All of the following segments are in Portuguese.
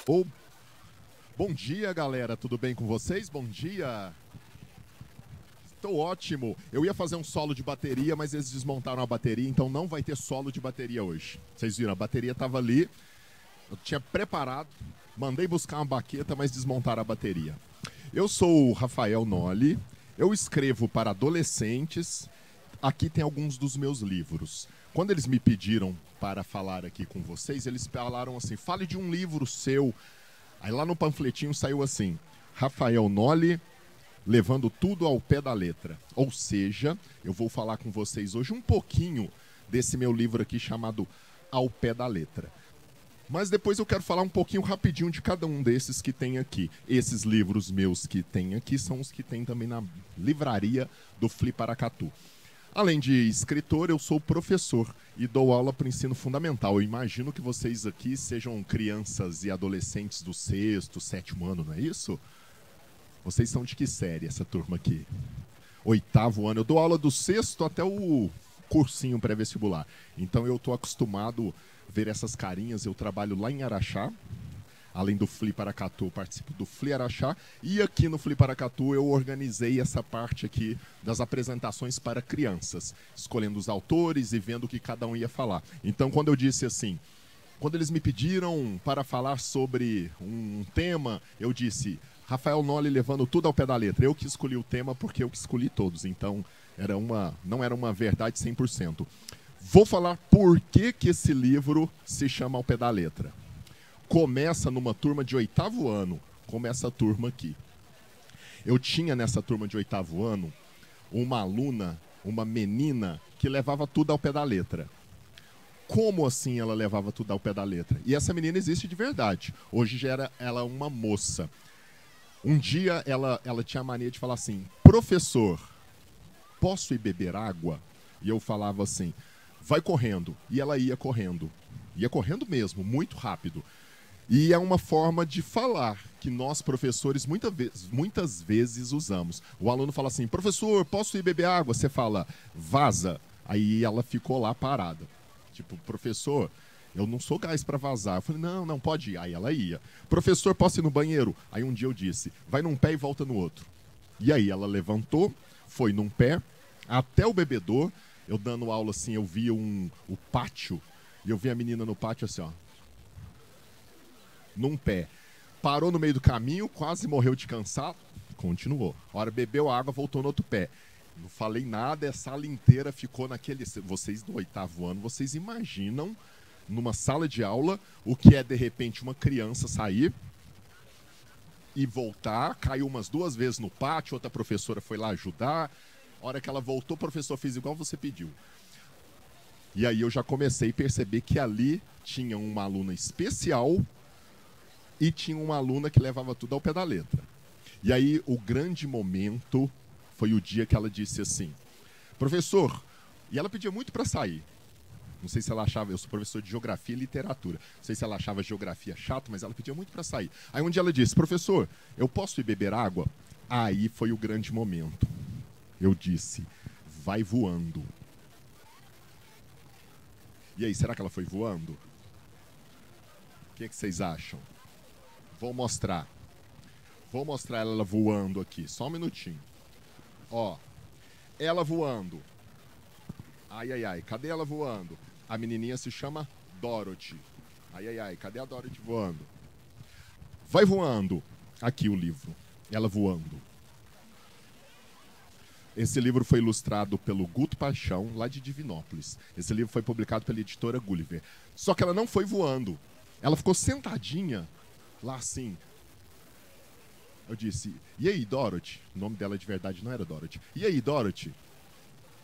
Ô, bom dia, galera. Tudo bem com vocês? Bom dia. Estou ótimo. Eu ia fazer um solo de bateria, mas eles desmontaram a bateria, então não vai ter solo de bateria hoje. Vocês viram, a bateria estava ali, eu tinha preparado, mandei buscar uma baqueta, mas desmontaram a bateria. Eu sou o Rafael Nolli, eu escrevo para adolescentes. Aqui tem alguns dos meus livros. Quando eles me pediram para falar aqui com vocês, eles falaram assim, fale de um livro seu. Aí lá no panfletinho saiu assim, Rafael Nolli, levando tudo ao pé da letra. Ou seja, eu vou falar com vocês hoje um pouquinho desse meu livro aqui chamado Ao Pé da Letra. Mas depois eu quero falar um pouquinho rapidinho de cada um desses que tem aqui. Esses livros meus que tem aqui são os que tem também na livraria do Fliparacatu. Além de escritor, eu sou professor e dou aula para o ensino fundamental. Eu imagino que vocês aqui sejam crianças e adolescentes do 6º, 7º ano, não é isso? Vocês são de que série, essa turma aqui? 8º ano. Eu dou aula do 6º até o cursinho pré-vestibular. Então eu estou acostumado a ver essas carinhas. Eu trabalho lá em Araxá. Além do Fliparacatu, eu participo do Fli Araxá. E aqui no Fliparacatu eu organizei essa parte aqui das apresentações para crianças, escolhendo os autores e vendo o que cada um ia falar. Então, quando eu disse assim, quando eles me pediram para falar sobre um tema, eu disse, Rafael Nolli levando tudo ao pé da letra. Eu que escolhi o tema porque eu que escolhi todos. Então, não era uma verdade 100%. Vou falar por que esse livro se chama Ao Pé da Letra. Começa numa turma de 8º ano, como essa turma aqui. Eu tinha nessa turma de 8º ano uma aluna, uma menina, que levava tudo ao pé da letra. Como assim ela levava tudo ao pé da letra? E essa menina existe de verdade. Hoje já era ela uma moça. Um dia ela tinha a mania de falar assim, professor, posso ir beber água? E eu falava assim, vai correndo. E ela ia correndo. Ia correndo mesmo, muito rápido. E é uma forma de falar que nós, professores, muitas vezes usamos. O aluno fala assim, professor, posso ir beber água? Você fala, vaza. Aí ela ficou lá parada. Tipo, professor, eu não sou gás para vazar. Eu falei, não, pode ir. Aí ela ia. Professor, posso ir no banheiro? Aí um dia eu disse, vai num pé e volta no outro. E aí ela levantou, foi num pé, até o bebedor. Eu dando aula assim, eu via o pátio. E eu vi a menina no pátio assim, ó. Num pé. Parou no meio do caminho, quase morreu de cansado, continuou. A hora bebeu água, voltou no outro pé. Não falei nada, a sala inteira ficou naquele... Vocês do 8º ano, vocês imaginam numa sala de aula o que é, de repente, uma criança sair e voltar, caiu umas 2 vezes no pátio, outra professora foi lá ajudar. A hora que ela voltou, o professor fez igual você pediu. E aí eu já comecei a perceber que ali tinha uma aluna especial e tinha uma aluna que levava tudo ao pé da letra. E aí o grande momento foi o dia que ela disse assim, professor, e ela pedia muito para sair. Não sei se ela achava, eu sou professor de geografia e literatura, não sei se ela achava geografia chato, mas ela pedia muito para sair. Aí um dia ela disse, professor, eu posso ir beber água? Aí foi o grande momento. Eu disse, vai voando. E aí, será que ela foi voando? O que vocês acham? Vou mostrar. Vou mostrar ela voando aqui. Só um minutinho. Ó. Ela voando. Ai. Cadê ela voando? A menininha se chama Dorothy. Ai. Cadê a Dorothy voando? Vai voando. Aqui o livro. Ela voando. Esse livro foi ilustrado pelo Guto Paixão, lá de Divinópolis. Esse livro foi publicado pela editora Gulliver. Só que ela não foi voando. Ela ficou sentadinha lá assim. Eu disse, e aí, Dorothy? O nome dela de verdade não era Dorothy. E aí, Dorothy?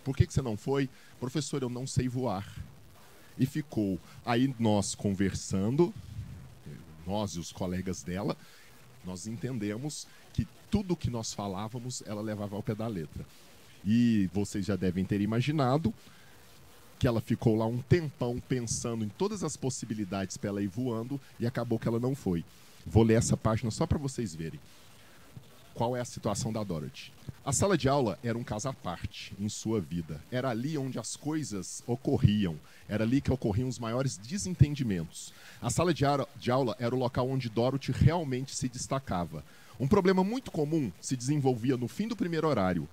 Por que você não foi? Professor, eu não sei voar. E ficou. Aí nós conversando, nós e os colegas dela, nós entendemos que tudo que nós falávamos, ela levava ao pé da letra. E vocês já devem ter imaginado que ela ficou lá um tempão pensando em todas as possibilidades para ela ir voando e acabou que ela não foi. Vou ler essa página só para vocês verem. Qual é a situação da Dorothy? A sala de aula era um caso à parte em sua vida. Era ali onde as coisas ocorriam. Era ali que ocorriam os maiores desentendimentos. A sala de aula era o local onde Dorothy realmente se destacava. Um problema muito comum se desenvolvia no fim do primeiro horário.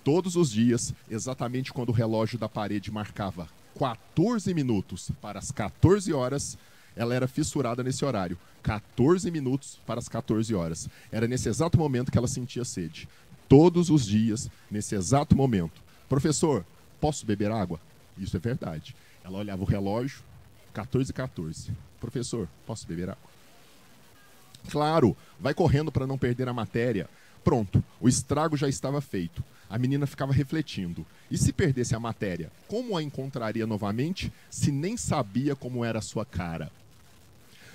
Todos os dias, exatamente quando o relógio da parede marcava 14 minutos para as 14 horas, ela era fissurada nesse horário. 14 minutos para as 14 horas. Era nesse exato momento que ela sentia sede. Todos os dias, nesse exato momento. Professor, posso beber água? Isso é verdade. Ela olhava o relógio, 14h14. Professor, posso beber água? Claro, vai correndo para não perder a matéria. Pronto, o estrago já estava feito. A menina ficava refletindo. E se perdesse a matéria, como a encontraria novamente se nem sabia como era a sua cara?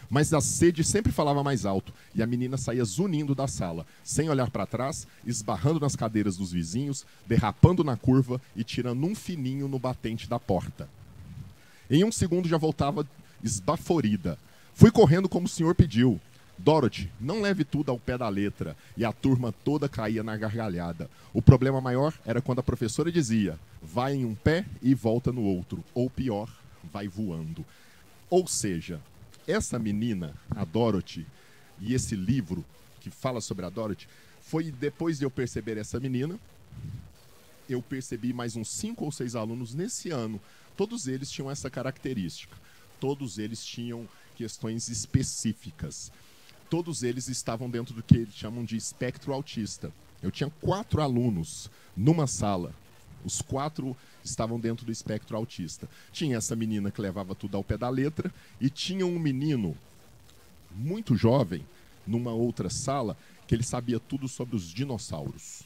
Mas a sede sempre falava mais alto e a menina saía zunindo da sala, sem olhar para trás, esbarrando nas cadeiras dos vizinhos, derrapando na curva e tirando um fininho no batente da porta. Em um segundo já voltava esbaforida. Fui correndo como o senhor pediu. Dorothy, não leve tudo ao pé da letra. E a turma toda caía na gargalhada. O problema maior era quando a professora dizia: vai em um pé e volta no outro. Ou pior, vai voando. Ou seja, essa menina, a Dorothy, e esse livro que fala sobre a Dorothy, foi depois de eu perceber essa menina, eu percebi mais uns 5 ou 6 alunos nesse ano. Todos eles tinham essa característica. Todos eles tinham questões específicas. Todos eles estavam dentro do que eles chamam de espectro autista. Eu tinha 4 alunos numa sala. Os 4 estavam dentro do espectro autista. Tinha essa menina que levava tudo ao pé da letra e tinha um menino muito jovem, numa outra sala, que ele sabia tudo sobre os dinossauros.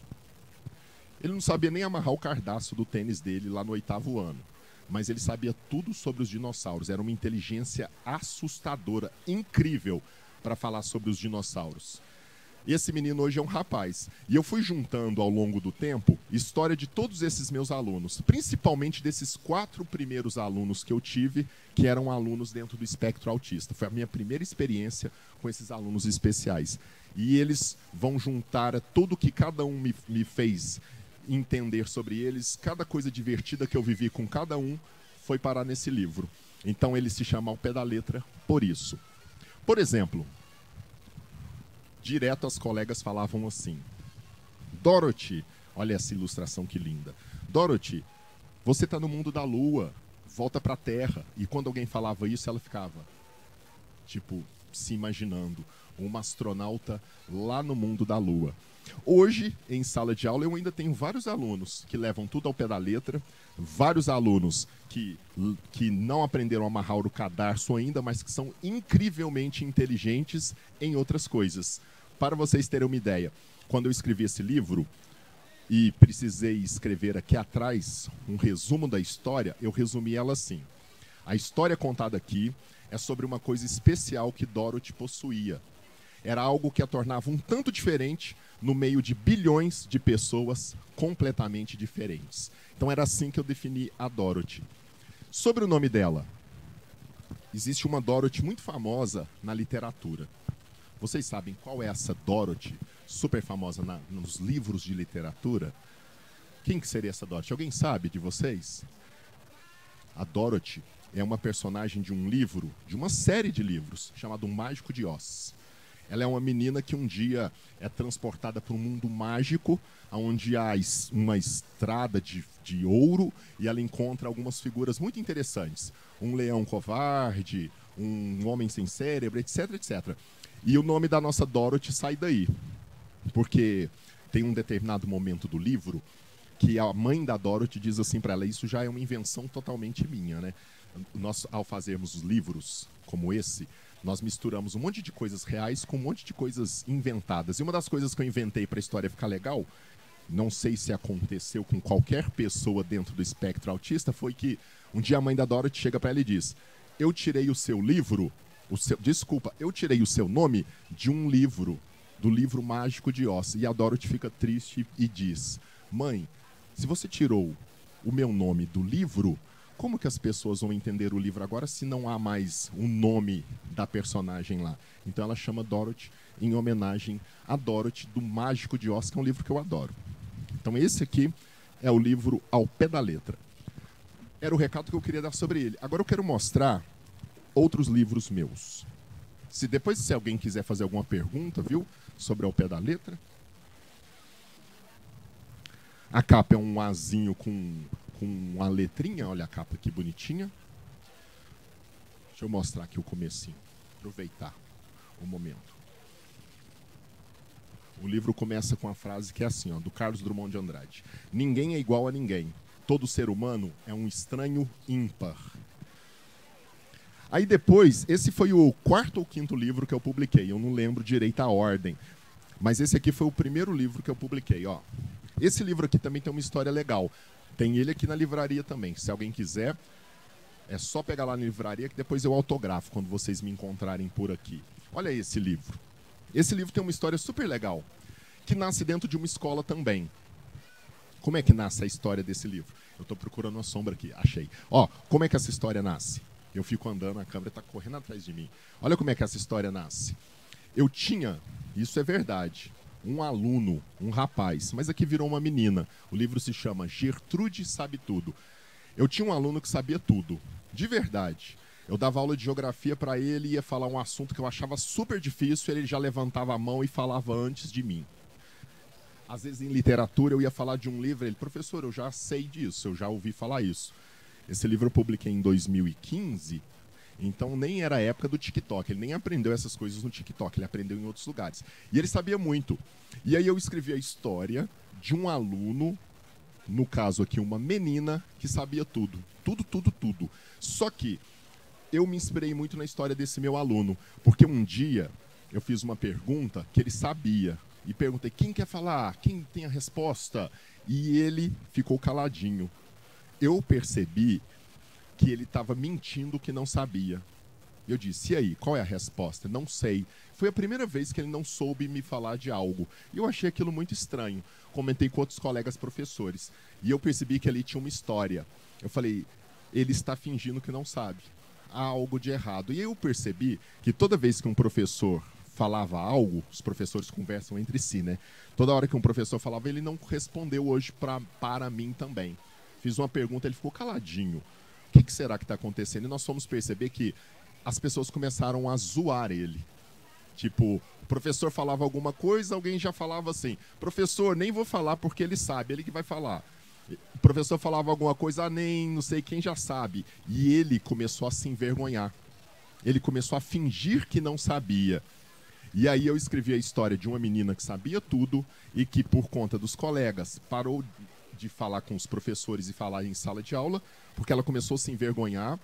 Ele não sabia nem amarrar o cardaço do tênis dele lá no 8º ano, mas ele sabia tudo sobre os dinossauros. Era uma inteligência assustadora, incrível, para falar sobre os dinossauros. E esse menino hoje é um rapaz. E eu fui juntando ao longo do tempo história de todos esses meus alunos, principalmente desses 4 primeiros alunos que eu tive, que eram alunos dentro do espectro autista. Foi a minha primeira experiência com esses alunos especiais. E eles vão juntar tudo que cada um me fez entender sobre eles. Cada coisa divertida que eu vivi com cada um foi parar nesse livro. Então ele se chama Ao Pé da Letra por isso. Por exemplo, direto as colegas falavam assim: Dorothy, olha essa ilustração que linda. Dorothy, você está no mundo da lua, volta para a Terra. E quando alguém falava isso, ela ficava, tipo, se imaginando uma astronauta lá no mundo da lua. Hoje, em sala de aula, eu ainda tenho vários alunos que levam tudo ao pé da letra, vários alunos que não aprenderam a amarrar o cadarço ainda, mas que são incrivelmente inteligentes em outras coisas. Para vocês terem uma ideia, quando eu escrevi esse livro e precisei escrever aqui atrás um resumo da história, eu resumi ela assim. A história contada aqui é sobre uma coisa especial que Dorothy possuía. Era algo que a tornava um tanto diferente no meio de bilhões de pessoas completamente diferentes. Então era assim que eu defini a Dorothy. Sobre o nome dela, existe uma Dorothy muito famosa na literatura. Vocês sabem qual é essa Dorothy super famosa nos livros de literatura? Quem que seria essa Dorothy? Alguém sabe de vocês? A Dorothy é uma personagem de um livro, de uma série de livros, chamado O Mágico de Oz. Ela é uma menina que um dia é transportada para um mundo mágico, onde há uma estrada de ouro, e ela encontra algumas figuras muito interessantes. Um leão covarde, um homem sem cérebro, etc, etc. E o nome da nossa Dorothy sai daí, porque tem um determinado momento do livro que a mãe da Dorothy diz assim para ela: isso já é uma invenção totalmente minha, né? Nós, ao fazermos livros como esse, nós misturamos um monte de coisas reais com um monte de coisas inventadas. E uma das coisas que eu inventei para a história ficar legal, não sei se aconteceu com qualquer pessoa dentro do espectro autista, foi que um dia a mãe da Dorothy chega para ela e diz: eu tirei o seu livro, eu tirei o seu nome de um livro, do livro Mágico de Oz. E a Dorothy fica triste e diz: mãe, se você tirou o meu nome do livro, como que as pessoas vão entender o livro agora se não há mais o nome da personagem lá? Então ela chama Dorothy em homenagem a Dorothy, do Mágico de Oz, que é um livro que eu adoro. Então esse aqui é o livro Ao Pé da Letra. Era o recado que eu queria dar sobre ele. Agora eu quero mostrar outros livros meus. Se alguém quiser fazer alguma pergunta, viu, sobre Ao Pé da Letra. A capa é um azinho com uma letrinha, olha a capa que bonitinha. Deixa eu mostrar aqui o comecinho, aproveitar o momento. O livro começa com a frase que é assim, ó, do Carlos Drummond de Andrade. Ninguém é igual a ninguém. Todo ser humano é um estranho ímpar. Aí depois, esse foi o 4º ou 5º livro que eu publiquei. Eu não lembro direito a ordem. Mas esse aqui foi o primeiro livro que eu publiquei, ó. Esse livro aqui também tem uma história legal. Tem ele aqui na livraria também. Se alguém quiser, é só pegar lá na livraria que depois eu autografo quando vocês me encontrarem por aqui. Olha esse livro. Esse livro tem uma história super legal, que nasce dentro de uma escola também. Como é que nasce a história desse livro? Eu estou procurando uma sombra aqui, achei. Ó, como é que essa história nasce? Eu fico andando, a câmera está correndo atrás de mim. Olha como é que essa história nasce. Eu tinha, isso é verdade, um aluno, um rapaz, mas aqui virou uma menina. O livro se chama Gertrude Sabe Tudo. Eu tinha um aluno que sabia tudo, de verdade. Eu dava aula de geografia para ele, ia falar um assunto que eu achava super difícil, ele já levantava a mão e falava antes de mim. Às vezes em literatura eu ia falar de um livro, ele, professor, eu já sei disso, eu já ouvi falar isso. Esse livro eu publiquei em 2015, então nem era a época do TikTok, ele nem aprendeu essas coisas no TikTok, ele aprendeu em outros lugares. E ele sabia muito. E aí eu escrevi a história de um aluno, no caso aqui uma menina, que sabia tudo. Tudo, tudo, tudo. Só que eu me inspirei muito na história desse meu aluno, porque um dia eu fiz uma pergunta que ele sabia, e perguntei, quem quer falar? Quem tem a resposta? E ele ficou caladinho. Eu percebi que ele estava mentindo que não sabia. Eu disse, e aí, qual é a resposta? Não sei. Foi a primeira vez que ele não soube me falar de algo. E eu achei aquilo muito estranho. Comentei com outros colegas professores. E eu percebi que ali tinha uma história. Eu falei, ele está fingindo que não sabe. Há algo de errado. E eu percebi que toda vez que um professor falava algo, os professores conversam entre si, né? Toda hora que um professor falava, ele não respondeu hoje para mim também. Fiz uma pergunta, ele ficou caladinho. O que será que está acontecendo? E nós fomos perceber que as pessoas começaram a zoar ele. Tipo, o professor falava alguma coisa, alguém já falava assim, professor, nem vou falar porque ele sabe, ele que vai falar. O professor falava alguma coisa, nem não sei quem já sabe. E ele começou a se envergonhar. Ele começou a fingir que não sabia. E aí eu escrevi a história de uma menina que sabia tudo e que, por conta dos colegas, parou de falar com os professores e falar em sala de aula, porque ela começou a se envergonhar.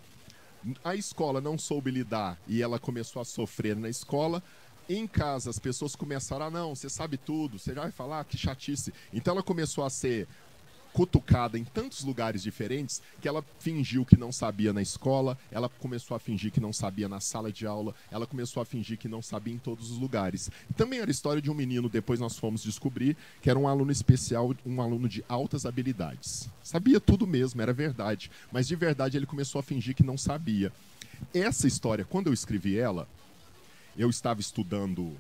A escola não soube lidar e ela começou a sofrer na escola. Em casa, as pessoas começaram, não, você sabe tudo, você já vai falar, que chatice. Então ela começou a ser cutucada em tantos lugares diferentes que ela fingiu que não sabia na escola, ela começou a fingir que não sabia na sala de aula, ela começou a fingir que não sabia em todos os lugares. E também era a história de um menino, depois nós fomos descobrir, que era um aluno especial, um aluno de altas habilidades. Sabia tudo mesmo, era verdade, mas de verdade ele começou a fingir que não sabia. Essa história, quando eu escrevi ela, eu estava estudando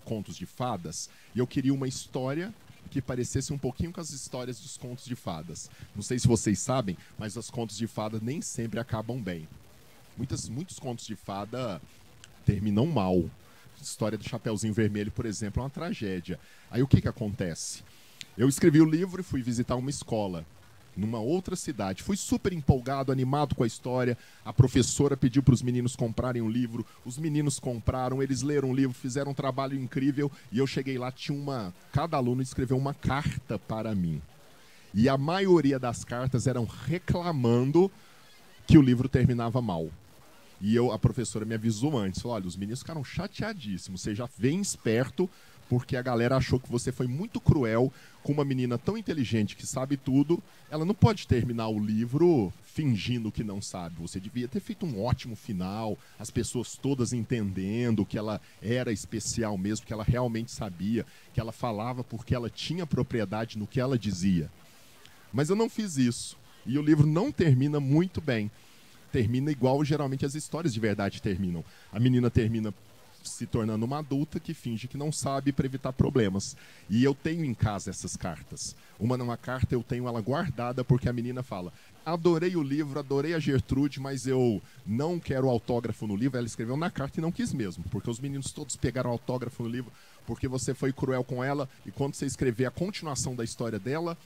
contos de fadas e eu queria uma história que parecesse um pouquinho com as histórias dos contos de fadas. Não sei se vocês sabem, mas os contos de fada nem sempre acabam bem. Muitos contos de fada terminam mal. A história do Chapeuzinho Vermelho, por exemplo, é uma tragédia. Aí o que acontece? Eu escrevi o livro e fui visitar uma escola numa outra cidade. Fui super empolgado, animado com a história. A professora pediu para os meninos comprarem um livro. Os meninos compraram, eles leram o livro, fizeram um trabalho incrível. E eu cheguei lá, cada aluno escreveu uma carta para mim. E a maioria das cartas eram reclamando que o livro terminava mal. E a professora me avisou antes. Falou, olha, os meninos ficaram chateadíssimos. Você já vem esperto, porque a galera achou que você foi muito cruel com uma menina tão inteligente que sabe tudo. Ela não pode terminar o livro fingindo que não sabe. Você devia ter feito um ótimo final, as pessoas todas entendendo que ela era especial mesmo, que ela realmente sabia, que ela falava porque ela tinha propriedade no que ela dizia. Mas eu não fiz isso. E o livro não termina muito bem. Termina igual geralmente as histórias de verdade terminam. A menina termina se tornando uma adulta que finge que não sabe para evitar problemas. E eu tenho em casa essas cartas. Uma carta eu tenho ela guardada porque a menina fala: adorei o livro, adorei a Gertrude, mas eu não quero autógrafo no livro. Ela escreveu na carta e não quis mesmo, porque os meninos todos pegaram autógrafo no livro, porque você foi cruel com ela, e quando você escrever a continuação da história dela,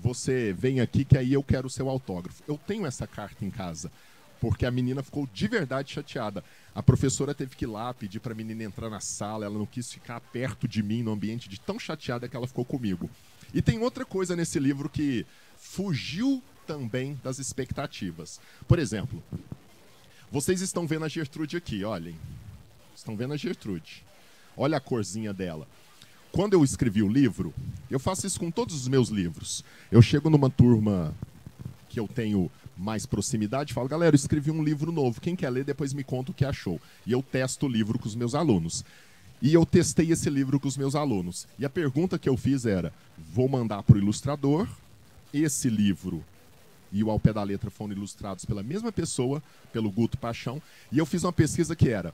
você vem aqui que aí eu quero o seu autógrafo. Eu tenho essa carta em casa, porque a menina ficou de verdade chateada. A professora teve que ir lá pedir para a menina entrar na sala, ela não quis ficar perto de mim no ambiente, de tão chateada que ela ficou comigo. E tem outra coisa nesse livro que fugiu também das expectativas. Por exemplo, vocês estão vendo a Gertrude aqui, olhem. Estão vendo a Gertrude. Olha a corzinha dela. Quando eu escrevi o livro, eu faço isso com todos os meus livros. Eu chego numa turma que eu tenho mais proximidade, falo: galera, eu escrevi um livro novo, quem quer ler depois me conta o que achou. E eu testo o livro com os meus alunos. E eu testei esse livro com os meus alunos. E a pergunta que eu fiz era: vou mandar para o ilustrador, esse livro e o Ao Pé da Letra foram ilustrados pela mesma pessoa, pelo Guto Paixão, e eu fiz uma pesquisa que era: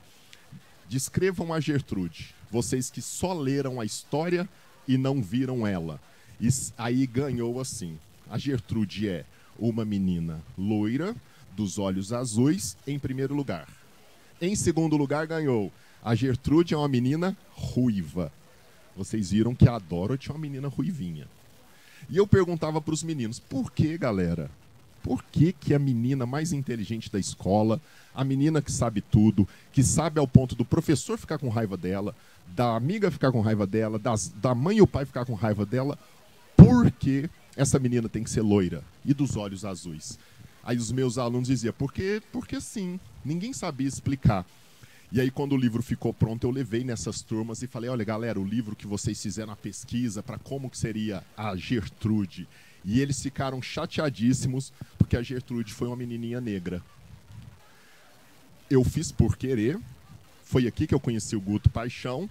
descrevam a Gertrude, vocês que só leram a história e não viram ela. E aí ganhou assim: a Gertrude é uma menina loira, dos olhos azuis, em primeiro lugar. Em segundo lugar ganhou: a Gertrude é uma menina ruiva. Vocês viram que a Dorothy é uma menina ruivinha. E eu perguntava para os meninos: por que, galera? Por que que a menina mais inteligente da escola, a menina que sabe tudo, que sabe ao ponto do professor ficar com raiva dela, da amiga ficar com raiva dela, da mãe e o pai ficar com raiva dela, por que essa menina tem que ser loira e dos olhos azuis? Aí os meus alunos diziam: porque sim, ninguém sabia explicar. E aí, quando o livro ficou pronto, eu levei nessas turmas e falei: olha, galera, o livro que vocês fizeram a pesquisa para como que seria a Gertrude. E eles ficaram chateadíssimos, porque a Gertrude foi uma menininha negra. Eu fiz por querer. Foi aqui que eu conheci o Guto Paixão,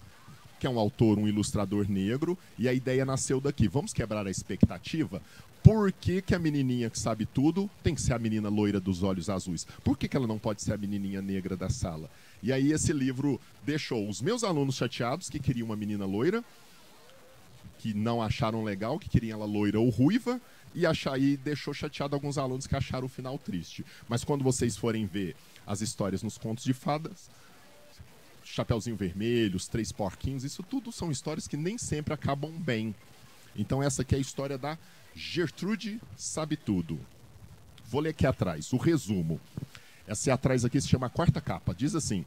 que é um autor, um ilustrador negro, e a ideia nasceu daqui. Vamos quebrar a expectativa? Por que que a menininha que sabe tudo tem que ser a menina loira dos olhos azuis? Por que que ela não pode ser a menininha negra da sala? E aí esse livro deixou os meus alunos chateados, que queriam uma menina loira, que não acharam legal, que queriam ela loira ou ruiva, e deixou chateado alguns alunos que acharam o final triste. Mas quando vocês forem ver as histórias nos contos de fadas, Chapeuzinho Vermelho, Os Três Porquinhos, isso tudo são histórias que nem sempre acabam bem. Então essa aqui é a história da Gertrude Sabe Tudo. Vou ler aqui atrás, o resumo. Essa atrás aqui se chama a quarta capa. Diz assim: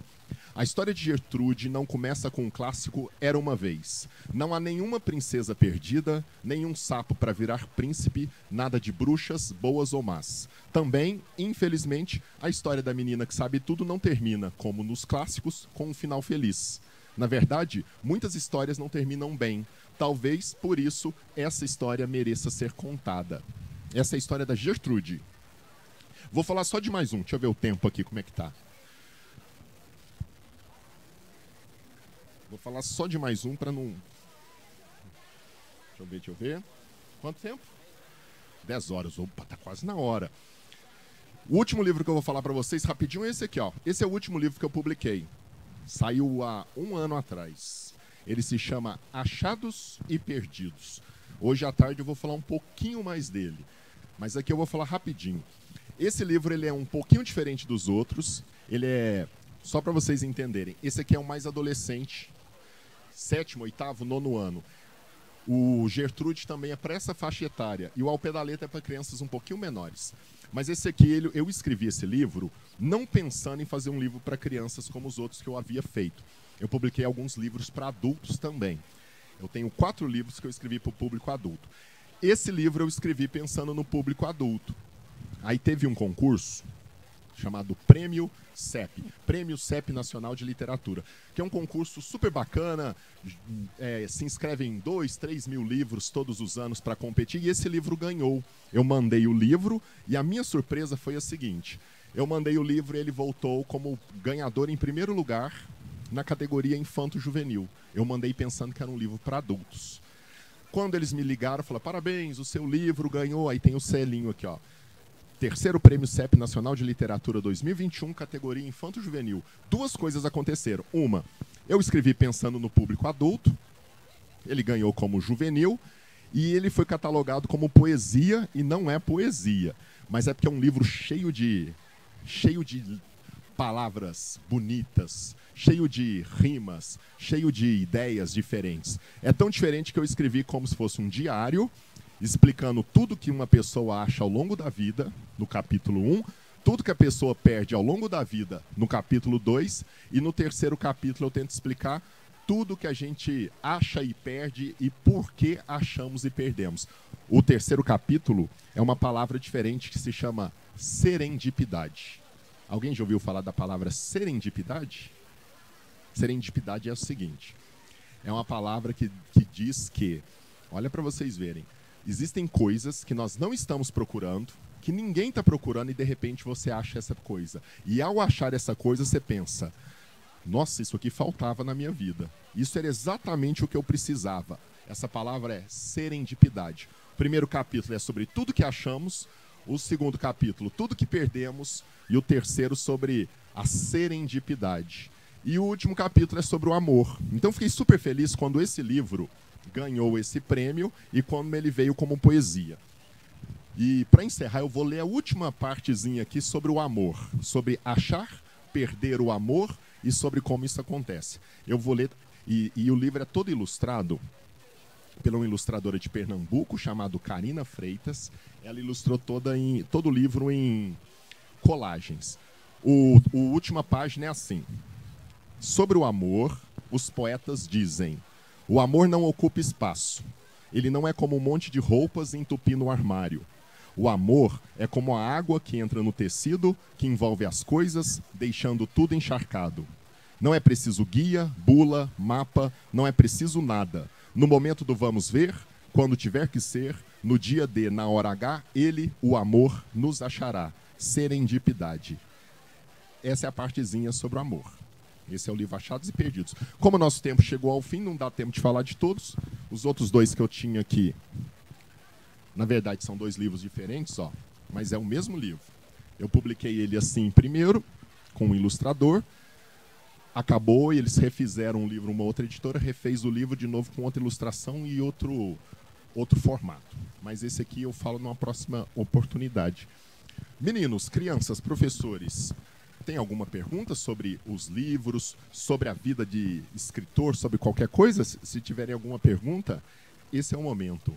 a história de Gertrude não começa com o clássico Era uma Vez. Não há nenhuma princesa perdida, nenhum sapo para virar príncipe, nada de bruxas, boas ou más. Também, infelizmente, a história da menina que sabe tudo não termina, como nos clássicos, com um final feliz. Na verdade, muitas histórias não terminam bem. Talvez, por isso, essa história mereça ser contada. Essa é a história da Gertrude. Vou falar só de mais um. Deixa eu ver o tempo aqui, como é que tá. Vou falar só de mais um para não... Deixa eu ver. Quanto tempo? 10 horas. Opa, tá quase na hora. O último livro que eu vou falar para vocês, rapidinho, é esse aqui, ó. Esse é o último livro que eu publiquei. Saiu há 1 ano atrás. Ele se chama Achados e Perdidos. Hoje à tarde eu vou falar um pouquinho mais dele. Mas aqui eu vou falar rapidinho. Esse livro ele é um pouquinho diferente dos outros. Ele é, só para vocês entenderem, esse aqui é o mais adolescente, 7º, 8º, 9º ano. O Gertrude também é para essa faixa etária. E o Ao Pé da Letra é para crianças um pouquinho menores. Mas esse aqui, eu escrevi esse livro não pensando em fazer um livro para crianças como os outros que eu havia feito. Eu publiquei alguns livros para adultos também. Eu tenho 4 livros que eu escrevi para o público adulto. Esse livro eu escrevi pensando no público adulto. Aí teve um concurso chamado Prêmio CEP, Prêmio CEP Nacional de Literatura, que é um concurso super bacana, se inscrevem 2, 3 mil livros todos os anos para competir, e esse livro ganhou. Eu mandei o livro e a minha surpresa foi a seguinte: eu mandei o livro e ele voltou como ganhador em primeiro lugar na categoria Infanto-Juvenil. Eu mandei pensando que era um livro para adultos. Quando eles me ligaram, falaram: parabéns, o seu livro ganhou, aí tem o selinho aqui, ó. Terceiro Prêmio CEP Nacional de Literatura 2021, categoria Infanto-Juvenil. Duas coisas aconteceram. Uma, eu escrevi pensando no público adulto, ele ganhou como juvenil, e ele foi catalogado como poesia, e não é poesia, mas é porque é um livro cheio de palavras bonitas, cheio de rimas, cheio de ideias diferentes. É tão diferente que eu escrevi como se fosse um diário, explicando tudo que uma pessoa acha ao longo da vida, no capítulo 1, tudo que a pessoa perde ao longo da vida, no capítulo 2, e no terceiro capítulo eu tento explicar tudo que a gente acha e perde e por que achamos e perdemos. O terceiro capítulo é uma palavra diferente que se chama serendipidade. Alguém já ouviu falar da palavra serendipidade? Serendipidade é o seguinte, é uma palavra que diz que, olha para vocês verem, existem coisas que nós não estamos procurando, que ninguém está procurando e de repente você acha essa coisa. E ao achar essa coisa você pensa, nossa, isso aqui faltava na minha vida. Isso era exatamente o que eu precisava. Essa palavra é serendipidade. O primeiro capítulo é sobre tudo que achamos, o segundo capítulo, tudo que perdemos, e o terceiro sobre a serendipidade. E o último capítulo é sobre o amor. Então fiquei super feliz quando esse livro ganhou esse prêmio e quando ele veio como poesia. E para encerrar, eu vou ler a última partezinha aqui sobre o amor, sobre achar, perder o amor e sobre como isso acontece. Eu vou ler, e o livro é todo ilustrado pela uma ilustradora de Pernambuco, chamada Karina Freitas. Ela ilustrou todo o livro em colagens. A última página é assim. Sobre o amor, os poetas dizem: o amor não ocupa espaço. Ele não é como um monte de roupas entupindo o armário. O amor é como a água que entra no tecido, que envolve as coisas, deixando tudo encharcado. Não é preciso guia, bula, mapa, não é preciso nada. No momento do vamos ver, quando tiver que ser, no dia D, na hora H, ele, o amor, nos achará. Serendipidade. Essa é a partezinha sobre o amor. Esse é o livro Achados e Perdidos. Como o nosso tempo chegou ao fim, não dá tempo de falar de todos. Os outros dois que eu tinha aqui, na verdade, são dois livros diferentes, ó, mas é o mesmo livro. Eu publiquei ele assim primeiro, com um ilustrador. Acabou e eles refizeram o livro, uma outra editora refez o livro de novo com outra ilustração e outro formato. Mas esse aqui eu falo numa próxima oportunidade. Meninos, crianças, professores, tem alguma pergunta sobre os livros, sobre a vida de escritor, sobre qualquer coisa? Se tiverem alguma pergunta, esse é o momento.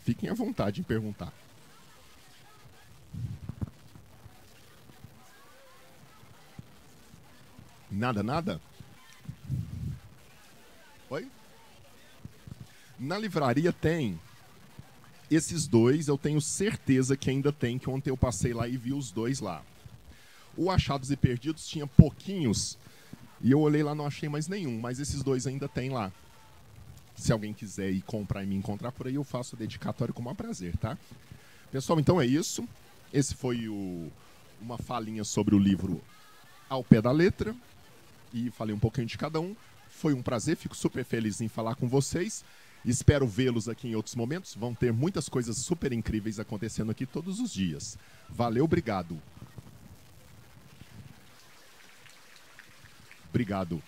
Fiquem à vontade em perguntar. Nada, nada? Oi? Na livraria tem esses dois, eu tenho certeza que ainda tem, que ontem eu passei lá e vi os dois lá. O Achados e Perdidos tinha pouquinhos, e eu olhei lá, não achei mais nenhum, mas esses dois ainda tem lá. Se alguém quiser ir comprar e me encontrar por aí, eu faço a dedicatória com o maior prazer, tá? Pessoal, então é isso. Esse foi uma falinha sobre o livro Ao Pé da Letra. E falei um pouquinho de cada um. Foi um prazer, fico super feliz em falar com vocês. Espero vê-los aqui em outros momentos. Vão ter muitas coisas super incríveis acontecendo aqui todos os dias. Valeu, obrigado. Obrigado.